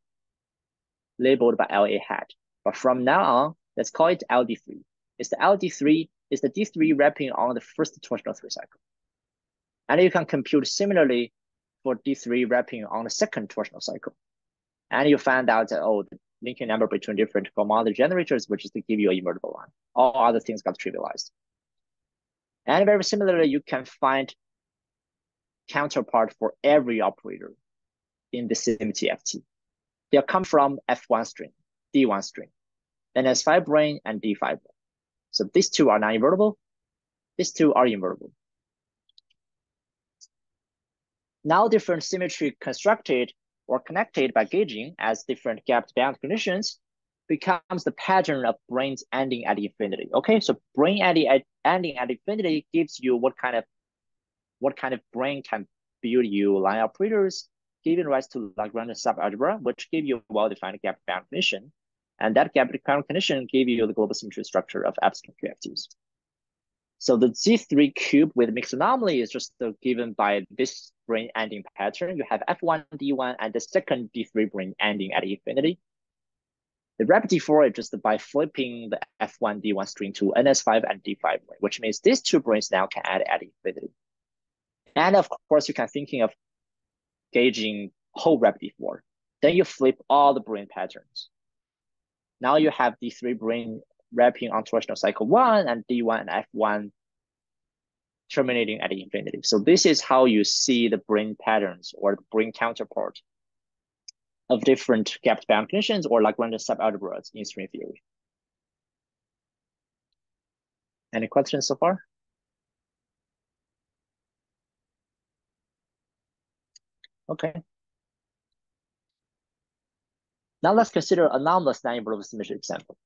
labeled by LA hat. But from now on, let's call it LD3. It's the LD3, is the D3 wrapping on the first torsional 3 cycle. And you can compute similarly for D3 wrapping on the second torsional cycle. And you find out that, the linking number between different cohomology generators, which is to give you an invertible line. All other things got trivialized. And very similarly, you can find counterpart for every operator in the Symmetry FT. They come from F1 string, D1 string, NS5 brane and D5 brane. So these 2 are non-invertible. These 2 are invertible. Now different symmetry constructed or connected by gauging as different gapped bound conditions becomes the pattern of branes ending at infinity. Okay, so brane ending at infinity gives you what kind of brane can build you line operators, giving rise to Lagrange subalgebra, which give you a well-defined gap bound condition. And that gap bound condition gave you the global symmetry structure of epsilon QFTs. So the Z3 cube with mixed anomaly is just given by this brane ending pattern. You have F1 D1 and the second D3 brane ending at infinity. The rapid D4 is just by flipping the F1 D1 string to NS5 and D5 brane, which means these 2 branes now can add at infinity. And of course, you can thinking of gauging whole rapid D4. Then you flip all the brane patterns. Now you have D3 brane wrapping on torsional cycle 1 and D1 and F1 terminating at infinity. So this is how you see the brane patterns or the brane counterpart of different gapped bound conditions or Lagrange subalgebras in string theory. Any questions so far? Okay. Now let's consider anomalous non-invertible symmetry example.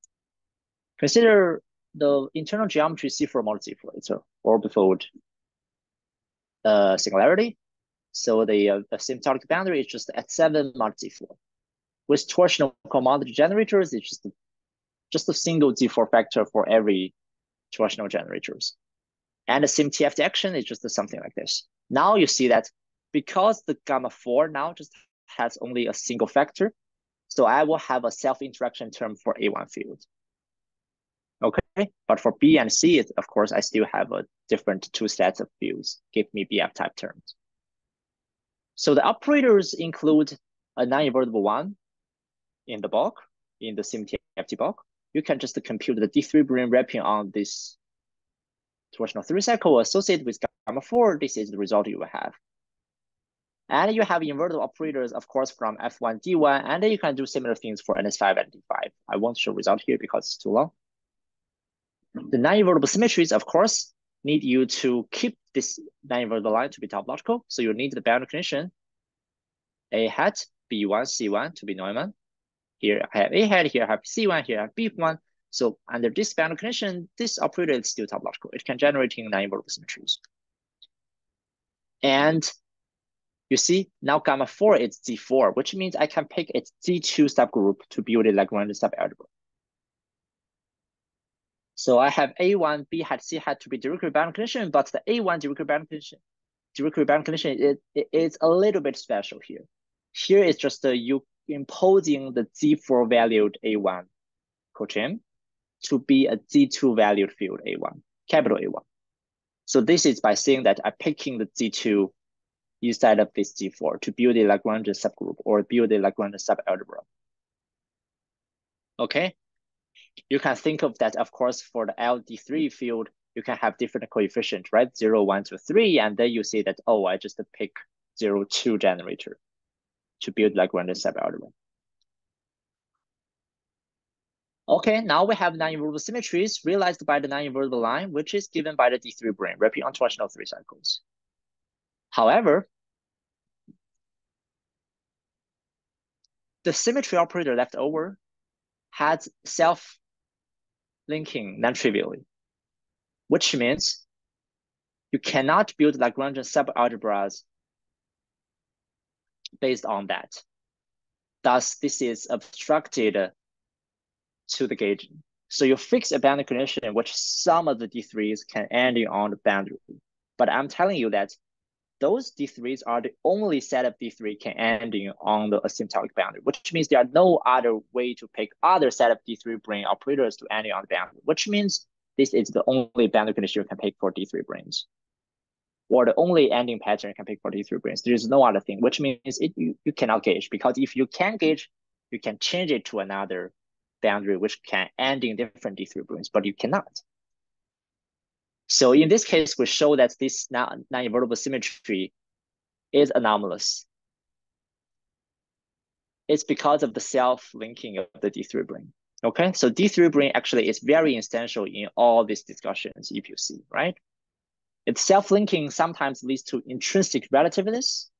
Consider the internal geometry C4 mod C4. It's an orbifold singularity. So the symptotic boundary is just at 7 mod Z4. With torsional cohomology generators, it's just a single Z4 factor for every torsional generators. And the SymTFT action is just something like this. Now you see that because the gamma 4 now just has only a single factor, so I will have a self-interaction term for A1 field. Okay, but for B and C, of course, I still have a different 2 sets of fields, give me BF type terms. So the operators include a non-invertible one in the bulk, in the SymTFT bulk. You can just compute the D3 brane wrapping on this torsional 3 cycle associated with gamma 4. This is the result you will have. And you have invertible operators, of course, from F1, D1, and then you can do similar things for NS5 and D5. I won't show result here because it's too long. The non-invertible symmetries, of course, need you to keep this non-invertible line to be topological. So you need the boundary condition A hat, B1, C1 to be Neumann. Here I have A hat, here I have C1, here I have B1. So under this boundary condition, this operator is still topological. It can generate non-invertible symmetries. And you see, now gamma 4 is Z4, which means I can pick its Z2 subgroup to build a Lagrange subalgebra. So I have A1, B hat, C hat to be Dirichlet boundary condition, but the A1 Dirichlet boundary condition directly bound condition, it's a little bit special here. Here is just you imposing the Z4 valued A1 cochain to be a Z2 valued field A1, capital A1. So this is by saying that I'm picking the Z2 inside of this Z4 to build a Lagrange subgroup or build a Lagrange subalgebra. Okay, you can think of that, of course, for the LD3 field, you can have different coefficients, right? 0, 1, 2, 3, and then you say that, oh, I just pick 0, 2 generator to build Lagrange subalgebra. Okay, now we have non-invertible symmetries realized by the non-invertible line, which is given by the D3 brane, repeat entourational 3 cycles. However, the symmetry operator left over has self-linking non-trivially, which means you cannot build Lagrange subalgebras based on that. Thus, this is obstructed to the gauging. So you fix a boundary condition in which some of the D3s can end on the boundary. But I'm telling you that those D3s are the only set of D3 can end on the asymptotic boundary, which means there are no other way to pick other set of D3 brane operators to end on the boundary, which means this is the only boundary condition you can pick for D3 branes, or the only ending pattern you can pick for D3 branes. There is no other thing, which means you cannot gauge, because if you can gauge, you can change it to another boundary which can end in different D3 branes, but you cannot. So in this case, we show that this non-invertible symmetry is anomalous. It's because of the self-linking of the D3 brane. Okay, so D3 brane actually is very essential in all these discussions, if you see, right? Its self-linking sometimes leads to intrinsic relativeness,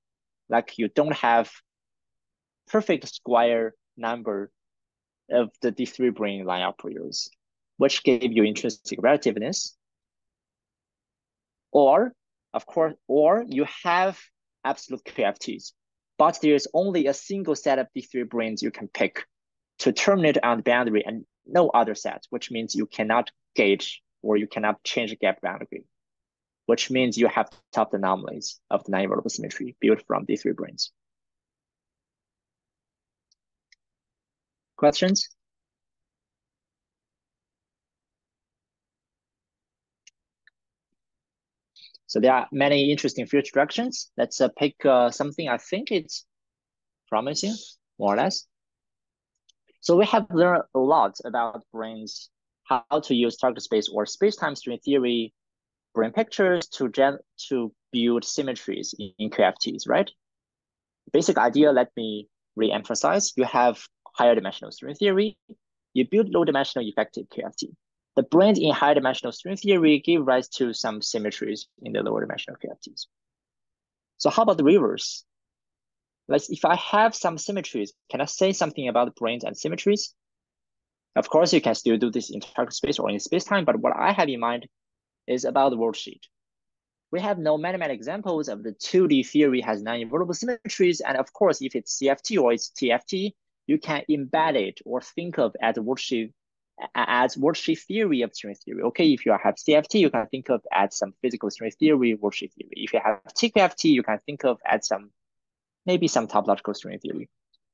like you don't have perfect square number of the D3 brane line operators, which give you intrinsic relativeness. Or, of course, or you have absolute QFTs, but there's only a single set of D3 branes you can pick to terminate on the boundary and no other set, which means you cannot gauge or you cannot change the gap boundary, which means you have top anomalies of the non-invertible symmetry built from D3 branes. Questions? So there are many interesting field directions. Let's pick something I think it's promising, more or less. So we have learned a lot about branes, how to use target space or space-time string theory, brane pictures to build symmetries in QFTs, right? Basic idea, let me re-emphasize. You have higher dimensional string theory. You build low-dimensional effective QFT. The branes in higher dimensional string theory give rise to some symmetries in the lower dimensional QFTs. So how about the reverse? Like if I have some symmetries, can I say something about the branes and symmetries? Of course, you can still do this in target space or in space-time, but what I have in mind is about the worldsheet. We have no many examples of the 2D theory has non-invertible symmetries, and of course, if it's CFT or it's TFT, you can embed it or think of as worldsheet theory of string theory. Okay, if you have CFT, you can think of as some physical string theory, worldsheet theory. If you have TQFT, you can think of as maybe some topological string theory.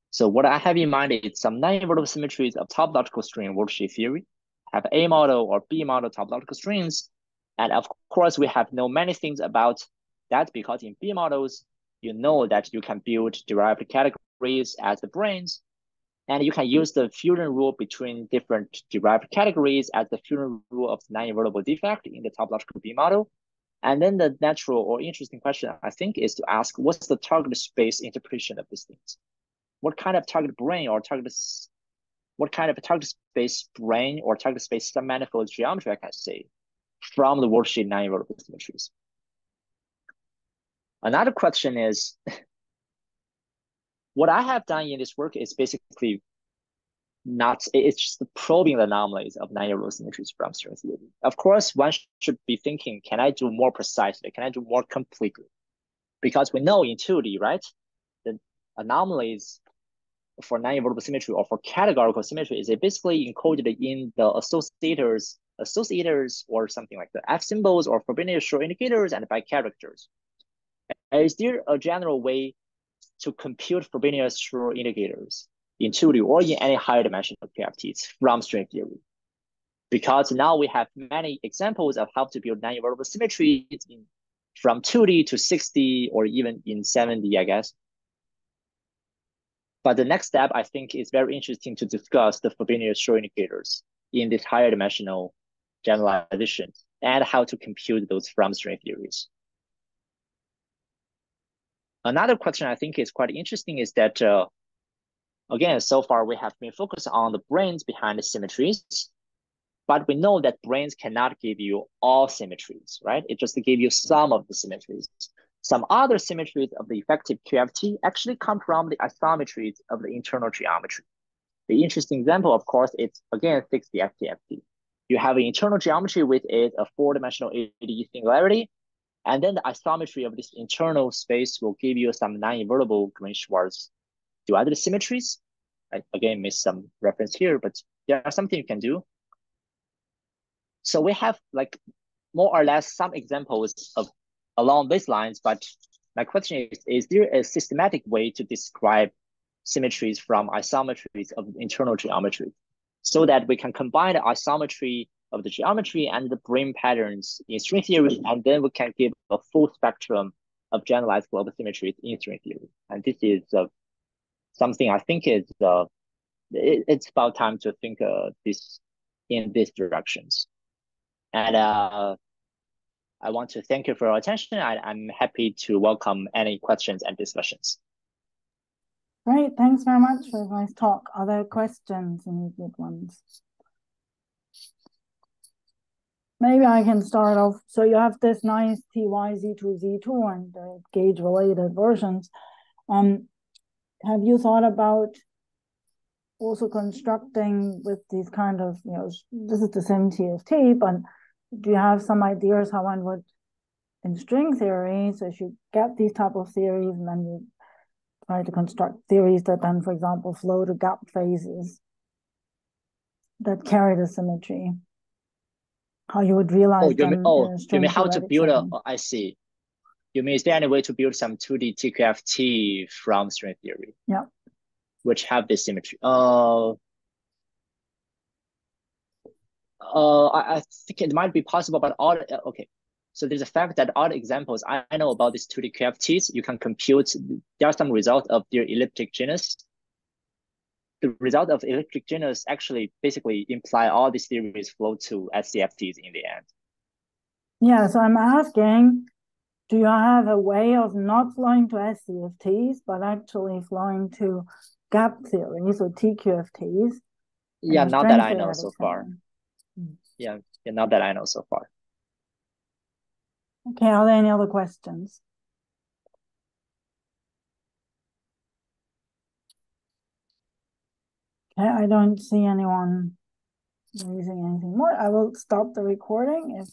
So what I have in mind is some non-invertible symmetries of topological string worldsheet theory, have A model or B model topological strings. And of course, we have known many things about that because in B models, you know that you can build derived categories as the branes, and you can use the fusion rule between different derived categories as the fusion rule of the non-invertible defect in the topological B model. And then the natural or interesting question, I think, is to ask, what's the target space interpretation of these things? What kind of target brane or what kind of target space brane or target space submanifold geometry I can say from the worldsheet non-invertible symmetries? Another question is, what I have done in this work is basically it's just probing the anomalies of non-invertible symmetries from string theory. Of course, one should be thinking, can I do more precisely? Can I do more completely? Because we know in 2D, right, the anomalies for non-invertible symmetry or for categorical symmetry is basically encoded in the associators or something like the F symbols or Frobenius short indicators and by characters. Is there a general way to compute Frobenius Schrödinger indicators in 2D or in any higher dimensional QFTs from string theory? Because now we have many examples of how to build non-invertible symmetries from 2D to 6D or even in 7D, I guess. But the next step, I think, is very interesting to discuss the Frobenius Schrödinger indicators in this higher dimensional generalization and how to compute those from string theories. Another question I think is quite interesting is that, again, so far we have been focused on the brains behind the symmetries, but we know that brains cannot give you all symmetries, right? It just gives you some of the symmetries. Some other symmetries of the effective QFT actually come from the isometries of the internal geometry. The interesting example, of course, is again 6D FTFT. You have an internal geometry with it a 4-dimensional ADE singularity, and then the isometry of this internal space will give you some non-invertible Green-Schwarz duality symmetries. I again missed some reference here, but there are something you can do. So we have like more or less some examples of along these lines, but my question is there a systematic way to describe symmetries from isometries of internal geometry so that we can combine the isometry of the geometry and the brane patterns in string theory, and then we can give a full spectrum of generalized global symmetries in string theory. And this is something I think is it's about time to think this in these directions. And I want to thank you for your attention. I'm happy to welcome any questions and discussions. Great, thanks very much for a nice talk. Are there questions, any good ones? Maybe I can start off. So you have this nice TY, Z2, Z2 and the gauge-related versions. Have you thought about also constructing with these kind of, this is the same TFT, but do you have some ideas how one would, in string theory, so if you get these type of theories and then you try to construct theories that then, for example, flow to gap phases that carry the symmetry, how you would realize you mean how to build I see. You mean, is there any way to build some 2D TQFT from string theory? Yeah. Which have this symmetry? I think it might be possible, but okay. So there's a fact that all the examples I know about these 2D QFTs, you can compute, there are some results of their elliptic genus. The result of elliptic genus actually basically imply all these theories flow to SCFTs in the end. Yeah, so I'm asking, do you have a way of not flowing to SCFTs, but actually flowing to gap theories or TQFTs? Yeah, not that I know so far. Yeah, not that I know so far. Okay, are there any other questions? Okay, I don't see anyone raising anything more. I will stop the recording if